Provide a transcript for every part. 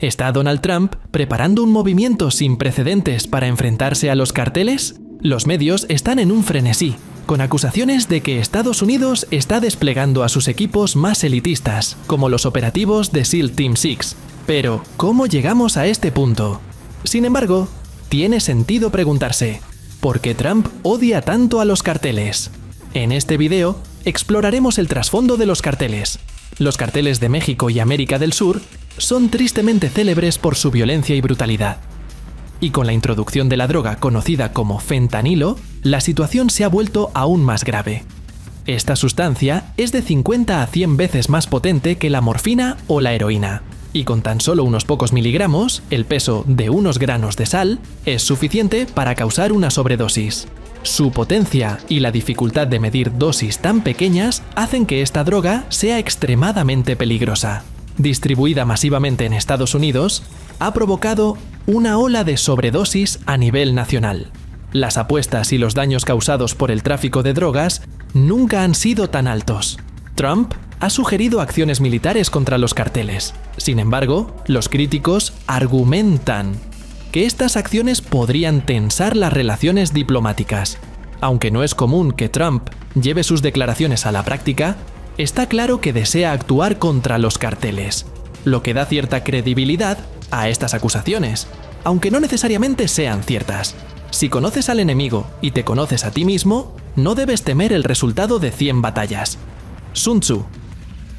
¿Está Donald Trump preparando un movimiento sin precedentes para enfrentarse a los carteles? Los medios están en un frenesí, con acusaciones de que Estados Unidos está desplegando a sus equipos más elitistas, como los operativos de SEAL Team 6. Pero, ¿cómo llegamos a este punto? Sin embargo, tiene sentido preguntarse, ¿por qué Trump odia tanto a los carteles? En este video, exploraremos el trasfondo de los carteles. Los carteles de México y América del Sur son tristemente célebres por su violencia y brutalidad. Y con la introducción de la droga conocida como fentanilo, la situación se ha vuelto aún más grave. Esta sustancia es de 50 a 100 veces más potente que la morfina o la heroína, y con tan solo unos pocos miligramos, el peso de unos granos de sal, es suficiente para causar una sobredosis. Su potencia y la dificultad de medir dosis tan pequeñas hacen que esta droga sea extremadamente peligrosa. Distribuida masivamente en Estados Unidos, ha provocado una ola de sobredosis a nivel nacional. Las apuestas y los daños causados por el tráfico de drogas nunca han sido tan altos. Trump ha sugerido acciones militares contra los carteles. Sin embargo, los críticos argumentan que estas acciones podrían tensar las relaciones diplomáticas. Aunque no es común que Trump lleve sus declaraciones a la práctica, está claro que desea actuar contra los carteles, lo que da cierta credibilidad a estas acusaciones, aunque no necesariamente sean ciertas. Si conoces al enemigo y te conoces a ti mismo, no debes temer el resultado de 100 batallas. Sun Tzu.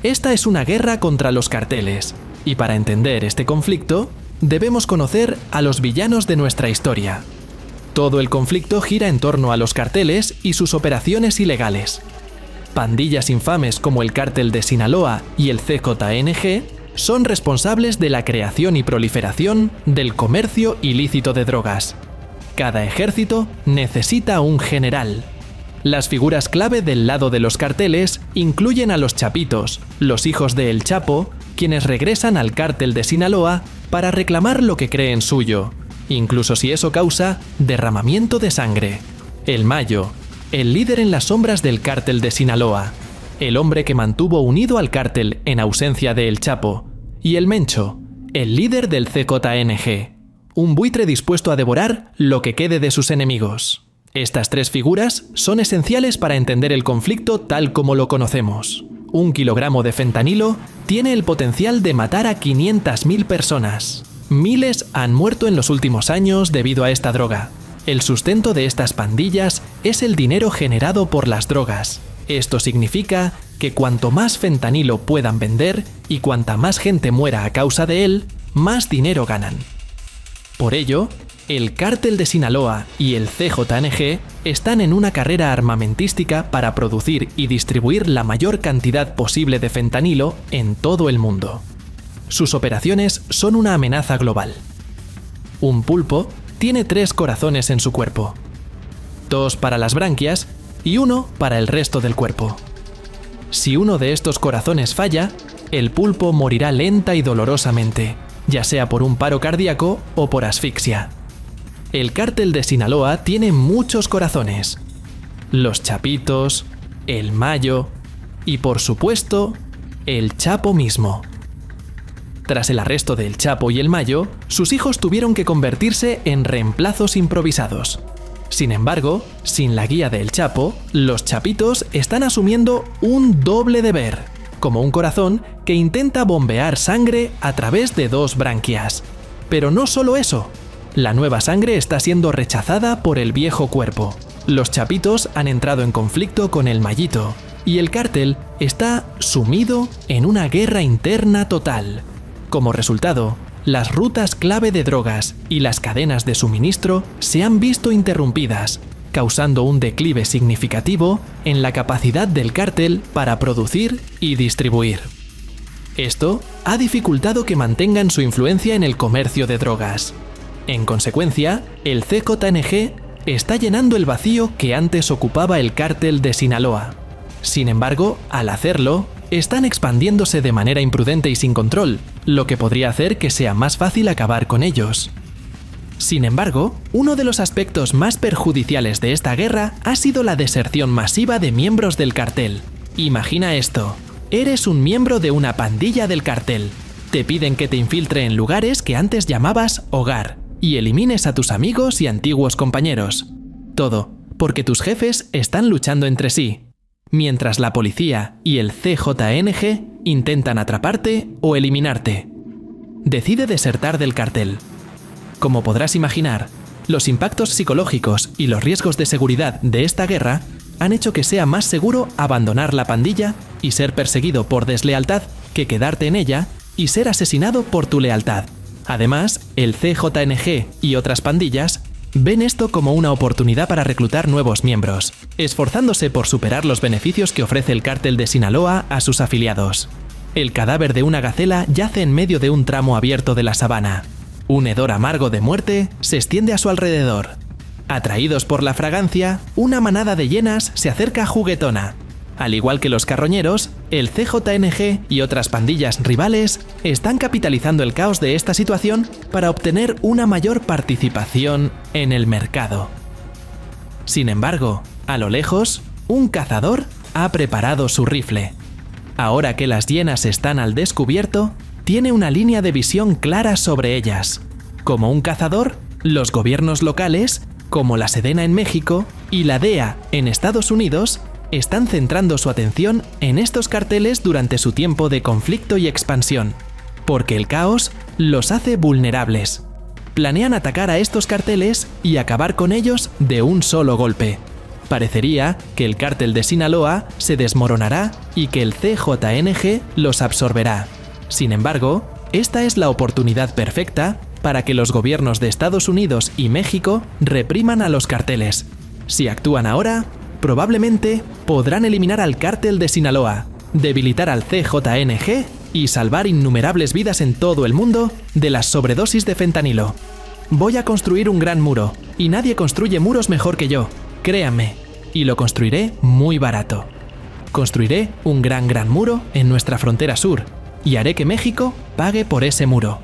Esta es una guerra contra los carteles, y para entender este conflicto, debemos conocer a los villanos de nuestra historia. Todo el conflicto gira en torno a los carteles y sus operaciones ilegales. Pandillas infames como el Cártel de Sinaloa y el CJNG son responsables de la creación y proliferación del comercio ilícito de drogas. Cada ejército necesita un general. Las figuras clave del lado de los carteles incluyen a los Chapitos, los hijos de El Chapo, quienes regresan al Cártel de Sinaloa para reclamar lo que creen suyo, incluso si eso causa derramamiento de sangre. El Mayo, el líder en las sombras del Cártel de Sinaloa, el hombre que mantuvo unido al cártel en ausencia de El Chapo, y el Mencho, el líder del CJNG, un buitre dispuesto a devorar lo que quede de sus enemigos. Estas tres figuras son esenciales para entender el conflicto tal como lo conocemos. 1 kilogramo de fentanilo tiene el potencial de matar a 500.000 personas. Miles han muerto en los últimos años debido a esta droga. El sustento de estas pandillas es el dinero generado por las drogas. Esto significa que cuanto más fentanilo puedan vender y cuanta más gente muera a causa de él, más dinero ganan. Por ello, el Cártel de Sinaloa y el CJNG están en una carrera armamentística para producir y distribuir la mayor cantidad posible de fentanilo en todo el mundo. Sus operaciones son una amenaza global. Un pulpo tiene 3 corazones en su cuerpo, 2 para las branquias y 1 para el resto del cuerpo. Si uno de estos corazones falla, el pulpo morirá lenta y dolorosamente, ya sea por un paro cardíaco o por asfixia. El Cártel de Sinaloa tiene muchos corazones: los Chapitos, el Mayo y, por supuesto, el Chapo mismo. Tras el arresto del Chapo y el Mayo, sus hijos tuvieron que convertirse en reemplazos improvisados. Sin embargo, sin la guía del Chapo, los Chapitos están asumiendo un doble deber, como un corazón que intenta bombear sangre a través de 2 branquias. Pero no solo eso. La nueva sangre está siendo rechazada por el viejo cuerpo. Los Chapitos han entrado en conflicto con el Mayito, y el cártel está sumido en una guerra interna total. Como resultado, las rutas clave de drogas y las cadenas de suministro se han visto interrumpidas, causando un declive significativo en la capacidad del cártel para producir y distribuir. Esto ha dificultado que mantengan su influencia en el comercio de drogas. En consecuencia, el CJNG está llenando el vacío que antes ocupaba el Cártel de Sinaloa. Sin embargo, al hacerlo, están expandiéndose de manera imprudente y sin control, lo que podría hacer que sea más fácil acabar con ellos. Sin embargo, uno de los aspectos más perjudiciales de esta guerra ha sido la deserción masiva de miembros del cartel. Imagina esto: eres un miembro de una pandilla del cartel. Te piden que te infiltre en lugares que antes llamabas hogar y elimines a tus amigos y antiguos compañeros. Todo porque tus jefes están luchando entre sí, mientras la policía y el CJNG intentan atraparte o eliminarte. Decide desertar del cartel. Como podrás imaginar, los impactos psicológicos y los riesgos de seguridad de esta guerra han hecho que sea más seguro abandonar la pandilla y ser perseguido por deslealtad que quedarte en ella y ser asesinado por tu lealtad. Además, el CJNG y otras pandillas ven esto como una oportunidad para reclutar nuevos miembros, esforzándose por superar los beneficios que ofrece el cártel de Sinaloa a sus afiliados. El cadáver de una gacela yace en medio de un tramo abierto de la sabana. Un hedor amargo de muerte se extiende a su alrededor. Atraídos por la fragancia, una manada de hienas se acerca juguetona. Al igual que los carroñeros, el CJNG y otras pandillas rivales están capitalizando el caos de esta situación para obtener una mayor participación en el mercado. Sin embargo, a lo lejos, un cazador ha preparado su rifle. Ahora que las hienas están al descubierto, tiene una línea de visión clara sobre ellas. Como un cazador, los gobiernos locales, como la Sedena en México y la DEA en Estados Unidos, están centrando su atención en estos carteles durante su tiempo de conflicto y expansión, porque el caos los hace vulnerables. Planean atacar a estos carteles y acabar con ellos de un solo golpe. Parecería que el cártel de Sinaloa se desmoronará y que el CJNG los absorberá. Sin embargo, esta es la oportunidad perfecta para que los gobiernos de Estados Unidos y México repriman a los carteles. Si actúan ahora, probablemente podrán eliminar al cártel de Sinaloa, debilitar al CJNG y salvar innumerables vidas en todo el mundo de las sobredosis de fentanilo. Voy a construir un gran muro, y nadie construye muros mejor que yo, créanme, y lo construiré muy barato. Construiré un gran muro en nuestra frontera sur, y haré que México pague por ese muro.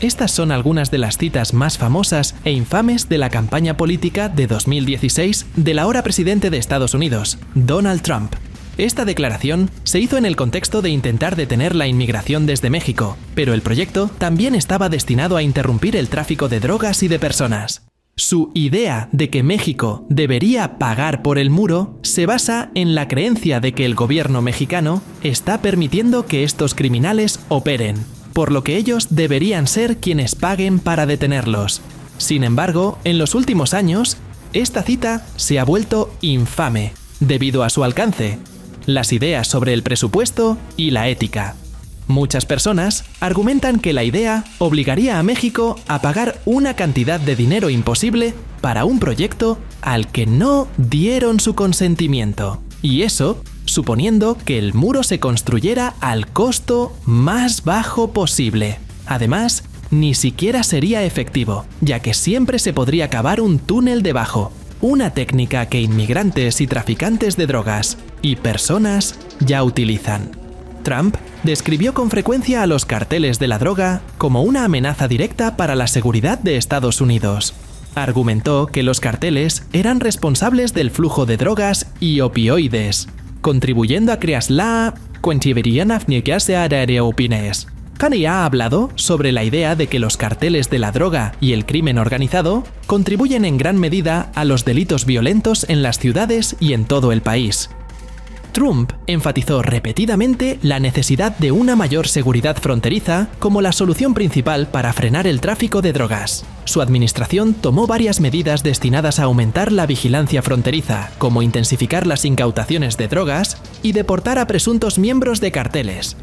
Estas son algunas de las citas más famosas e infames de la campaña política de 2016 del ahora presidente de Estados Unidos, Donald Trump. Esta declaración se hizo en el contexto de intentar detener la inmigración desde México, pero el proyecto también estaba destinado a interrumpir el tráfico de drogas y de personas. Su idea de que México debería pagar por el muro se basa en la creencia de que el gobierno mexicano está permitiendo que estos criminales operen, por lo que ellos deberían ser quienes paguen para detenerlos. Sin embargo, en los últimos años, esta cita se ha vuelto infame, debido a su alcance, las ideas sobre el presupuesto y la ética. Muchas personas argumentan que la idea obligaría a México a pagar una cantidad de dinero imposible para un proyecto al que no dieron su consentimiento. Y eso suponiendo que el muro se construyera al costo más bajo posible. Además, ni siquiera sería efectivo, ya que siempre se podría cavar un túnel debajo, una técnica que inmigrantes y traficantes de drogas y personas ya utilizan. Trump describió con frecuencia a los carteles de la droga como una amenaza directa para la seguridad de Estados Unidos. Argumentó que los carteles eran responsables del flujo de drogas y opioides, contribuyendo a crear la opines. Kanye ha hablado sobre la idea de que los carteles de la droga y el crimen organizado contribuyen en gran medida a los delitos violentos en las ciudades y en todo el país. Trump enfatizó repetidamente la necesidad de una mayor seguridad fronteriza como la solución principal para frenar el tráfico de drogas. Su administración tomó varias medidas destinadas a aumentar la vigilancia fronteriza, como intensificar las incautaciones de drogas y deportar a presuntos miembros de carteles.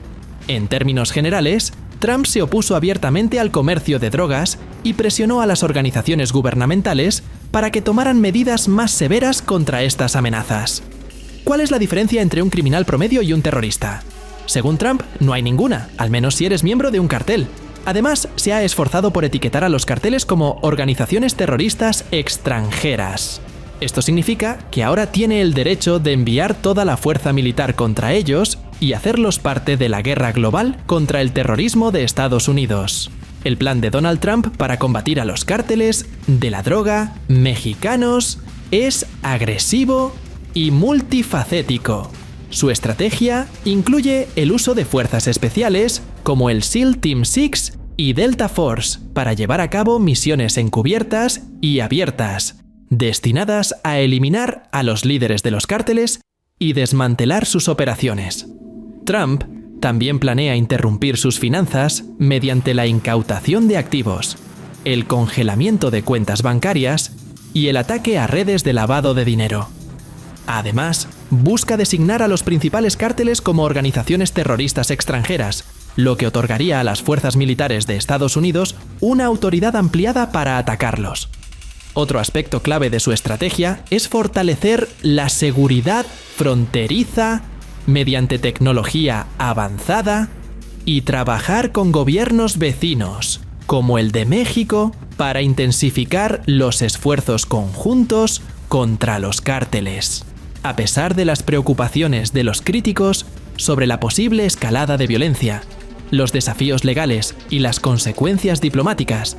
En términos generales, Trump se opuso abiertamente al comercio de drogas y presionó a las organizaciones gubernamentales para que tomaran medidas más severas contra estas amenazas. ¿Cuál es la diferencia entre un criminal promedio y un terrorista? Según Trump, no hay ninguna, al menos si eres miembro de un cartel. Además, se ha esforzado por etiquetar a los carteles como organizaciones terroristas extranjeras. Esto significa que ahora tiene el derecho de enviar toda la fuerza militar contra ellos y hacerlos parte de la guerra global contra el terrorismo de Estados Unidos. El plan de Donald Trump para combatir a los cárteles de la droga mexicanos es agresivo y multifacético. Su estrategia incluye el uso de fuerzas especiales, como el SEAL Team 6 y Delta Force, para llevar a cabo misiones encubiertas y abiertas, destinadas a eliminar a los líderes de los cárteles y desmantelar sus operaciones. Trump también planea interrumpir sus finanzas mediante la incautación de activos, el congelamiento de cuentas bancarias y el ataque a redes de lavado de dinero. Además, busca designar a los principales cárteles como organizaciones terroristas extranjeras, lo que otorgaría a las fuerzas militares de Estados Unidos una autoridad ampliada para atacarlos. Otro aspecto clave de su estrategia es fortalecer la seguridad fronteriza mediante tecnología avanzada y trabajar con gobiernos vecinos, como el de México, para intensificar los esfuerzos conjuntos contra los cárteles. A pesar de las preocupaciones de los críticos sobre la posible escalada de violencia, los desafíos legales y las consecuencias diplomáticas,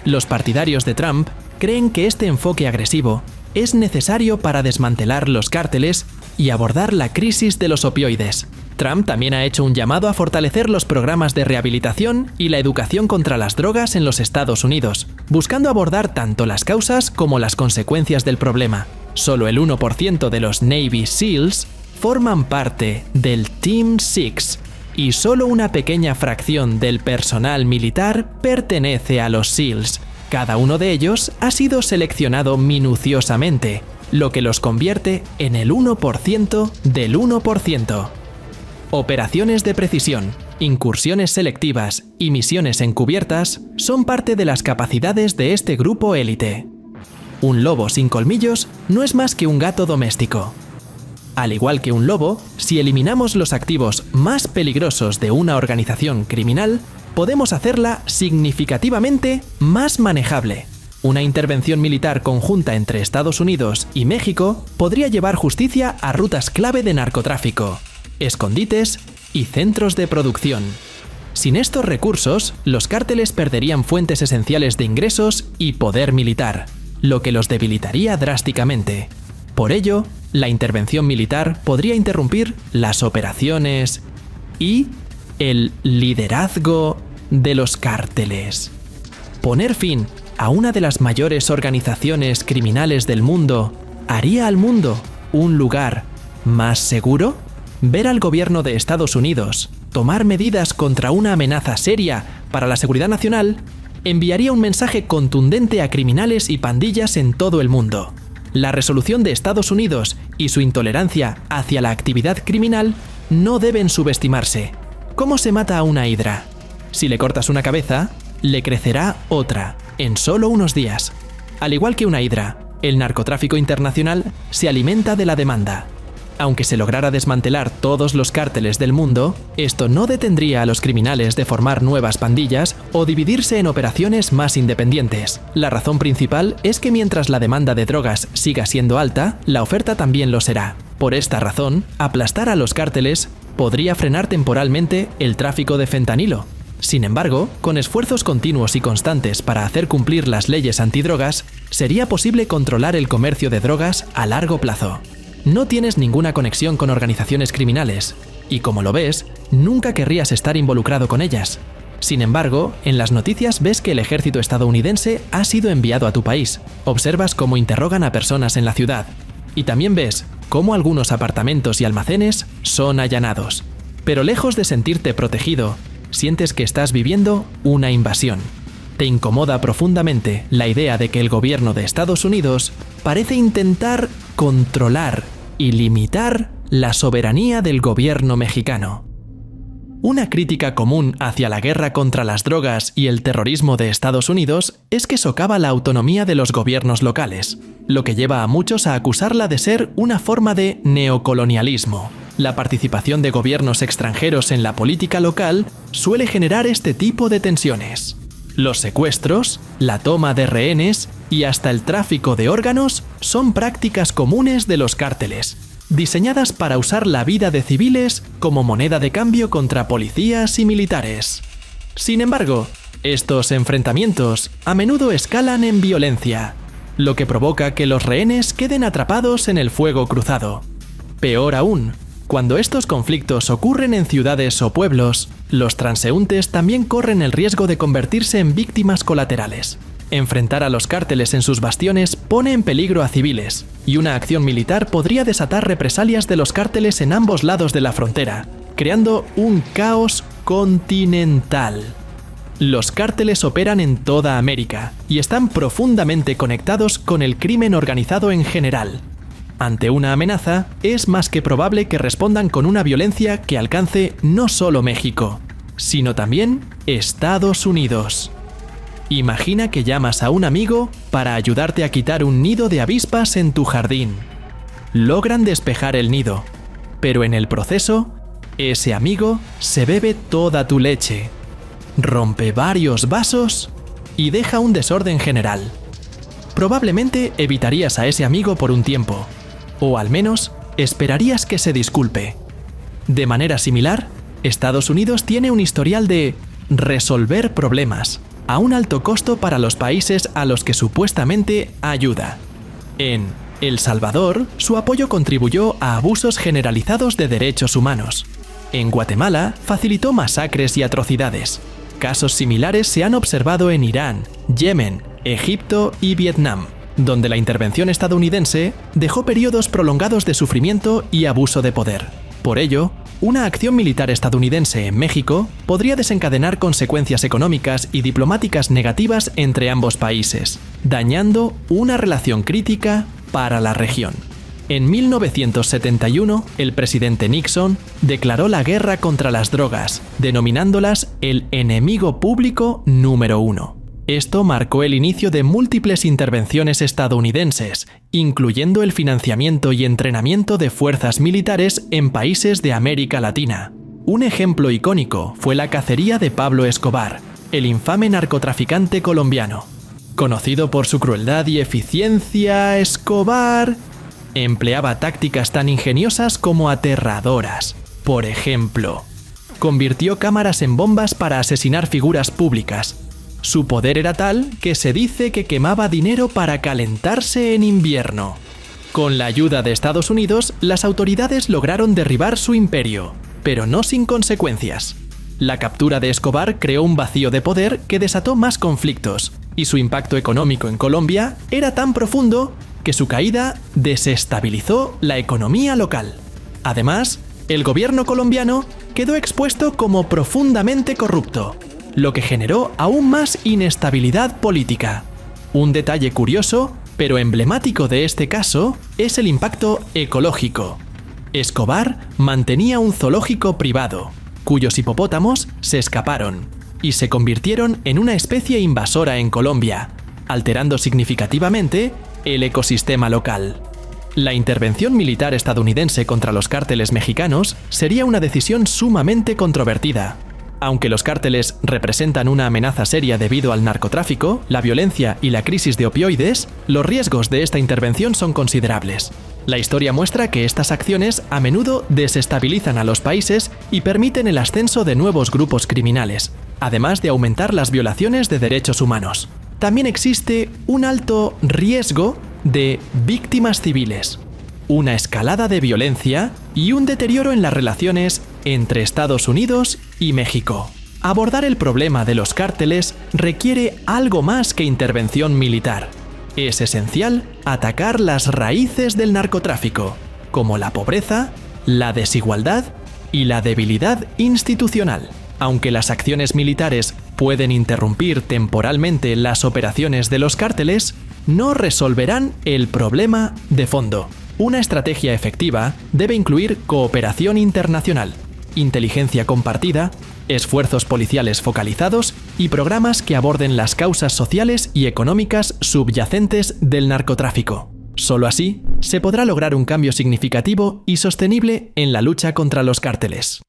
los partidarios de Trump creen que este enfoque agresivo es necesario para desmantelar los cárteles y abordar la crisis de los opioides. Trump también ha hecho un llamado a fortalecer los programas de rehabilitación y la educación contra las drogas en los Estados Unidos, buscando abordar tanto las causas como las consecuencias del problema. Solo el 1% de los Navy SEALs forman parte del Team 6 y solo una pequeña fracción del personal militar pertenece a los SEALs. Cada uno de ellos ha sido seleccionado minuciosamente, lo que los convierte en el 1% del 1%. Operaciones de precisión, incursiones selectivas y misiones encubiertas son parte de las capacidades de este grupo élite. Un lobo sin colmillos no es más que un gato doméstico. Al igual que un lobo, si eliminamos los activos más peligrosos de una organización criminal, podemos hacerla significativamente más manejable. Una intervención militar conjunta entre Estados Unidos y México podría llevar justicia a rutas clave de narcotráfico, escondites y centros de producción. Sin estos recursos, los cárteles perderían fuentes esenciales de ingresos y poder militar, lo que los debilitaría drásticamente. Por ello, la intervención militar podría interrumpir las operaciones y el liderazgo de los cárteles. Poner fin a una de las mayores organizaciones criminales del mundo haría al mundo un lugar más seguro. Ver al gobierno de Estados Unidos tomar medidas contra una amenaza seria para la seguridad nacional enviaría un mensaje contundente a criminales y pandillas en todo el mundo. La resolución de Estados Unidos y su intolerancia hacia la actividad criminal no deben subestimarse. ¿Cómo se mata a una hidra? Si le cortas una cabeza, le crecerá otra, en solo unos días. Al igual que una hidra, el narcotráfico internacional se alimenta de la demanda. Aunque se lograra desmantelar todos los cárteles del mundo, esto no detendría a los criminales de formar nuevas pandillas o dividirse en operaciones más independientes. La razón principal es que mientras la demanda de drogas siga siendo alta, la oferta también lo será. Por esta razón, aplastar a los cárteles podría frenar temporalmente el tráfico de fentanilo. Sin embargo, con esfuerzos continuos y constantes para hacer cumplir las leyes antidrogas, sería posible controlar el comercio de drogas a largo plazo. No tienes ninguna conexión con organizaciones criminales, y como lo ves, nunca querrías estar involucrado con ellas. Sin embargo, en las noticias ves que el ejército estadounidense ha sido enviado a tu país. Observas cómo interrogan a personas en la ciudad. Y también ves cómo algunos apartamentos y almacenes son allanados. Pero lejos de sentirte protegido, sientes que estás viviendo una invasión. Te incomoda profundamente la idea de que el gobierno de Estados Unidos parece intentar controlar y limitar la soberanía del gobierno mexicano. Una crítica común hacia la guerra contra las drogas y el terrorismo de Estados Unidos es que socava la autonomía de los gobiernos locales, lo que lleva a muchos a acusarla de ser una forma de neocolonialismo. La participación de gobiernos extranjeros en la política local suele generar este tipo de tensiones. Los secuestros, la toma de rehenes y hasta el tráfico de órganos son prácticas comunes de los cárteles, diseñadas para usar la vida de civiles como moneda de cambio contra policías y militares. Sin embargo, estos enfrentamientos a menudo escalan en violencia, lo que provoca que los rehenes queden atrapados en el fuego cruzado. Peor aún, Cuando estos conflictos ocurren en ciudades o pueblos, los transeúntes también corren el riesgo de convertirse en víctimas colaterales. Enfrentar a los cárteles en sus bastiones pone en peligro a civiles, y una acción militar podría desatar represalias de los cárteles en ambos lados de la frontera, creando un caos continental. Los cárteles operan en toda América y están profundamente conectados con el crimen organizado en general. Ante una amenaza, es más que probable que respondan con una violencia que alcance no solo México, sino también Estados Unidos. Imagina que llamas a un amigo para ayudarte a quitar un nido de avispas en tu jardín. Logran despejar el nido, pero en el proceso, ese amigo se bebe toda tu leche, rompe varios vasos y deja un desorden general. Probablemente evitarías a ese amigo por un tiempo, o al menos esperarías que se disculpe. De manera similar, Estados Unidos tiene un historial de resolver problemas a un alto costo para los países a los que supuestamente ayuda. En El Salvador, su apoyo contribuyó a abusos generalizados de derechos humanos. En Guatemala, facilitó masacres y atrocidades. Casos similares se han observado en Irán, Yemen, Egipto y Vietnam, donde la intervención estadounidense dejó periodos prolongados de sufrimiento y abuso de poder. Por ello, una acción militar estadounidense en México podría desencadenar consecuencias económicas y diplomáticas negativas entre ambos países, dañando una relación crítica para la región. En 1971, el presidente Nixon declaró la guerra contra las drogas, denominándolas el enemigo público número 1. Esto marcó el inicio de múltiples intervenciones estadounidenses, incluyendo el financiamiento y entrenamiento de fuerzas militares en países de América Latina. Un ejemplo icónico fue la cacería de Pablo Escobar, el infame narcotraficante colombiano. Conocido por su crueldad y eficiencia, Escobar empleaba tácticas tan ingeniosas como aterradoras. Por ejemplo, convirtió cámaras en bombas para asesinar figuras públicas. Su poder era tal que se dice que quemaba dinero para calentarse en invierno. Con la ayuda de Estados Unidos, las autoridades lograron derribar su imperio, pero no sin consecuencias. La captura de Escobar creó un vacío de poder que desató más conflictos, y su impacto económico en Colombia era tan profundo que su caída desestabilizó la economía local. Además, el gobierno colombiano quedó expuesto como profundamente corrupto, lo que generó aún más inestabilidad política. Un detalle curioso, pero emblemático de este caso, es el impacto ecológico. Escobar mantenía un zoológico privado, cuyos hipopótamos se escaparon y se convirtieron en una especie invasora en Colombia, alterando significativamente el ecosistema local. La intervención militar estadounidense contra los cárteles mexicanos sería una decisión sumamente controvertida. Aunque los cárteles representan una amenaza seria debido al narcotráfico, la violencia y la crisis de opioides, los riesgos de esta intervención son considerables. La historia muestra que estas acciones a menudo desestabilizan a los países y permiten el ascenso de nuevos grupos criminales, además de aumentar las violaciones de derechos humanos. También existe un alto riesgo de víctimas civiles, una escalada de violencia y un deterioro en las relaciones entre Estados Unidos y México. Abordar el problema de los cárteles requiere algo más que intervención militar. Es esencial atacar las raíces del narcotráfico, como la pobreza, la desigualdad y la debilidad institucional. Aunque las acciones militares pueden interrumpir temporalmente las operaciones de los cárteles, no resolverán el problema de fondo. Una estrategia efectiva debe incluir cooperación internacional, inteligencia compartida, esfuerzos policiales focalizados y programas que aborden las causas sociales y económicas subyacentes del narcotráfico. Solo así se podrá lograr un cambio significativo y sostenible en la lucha contra los cárteles.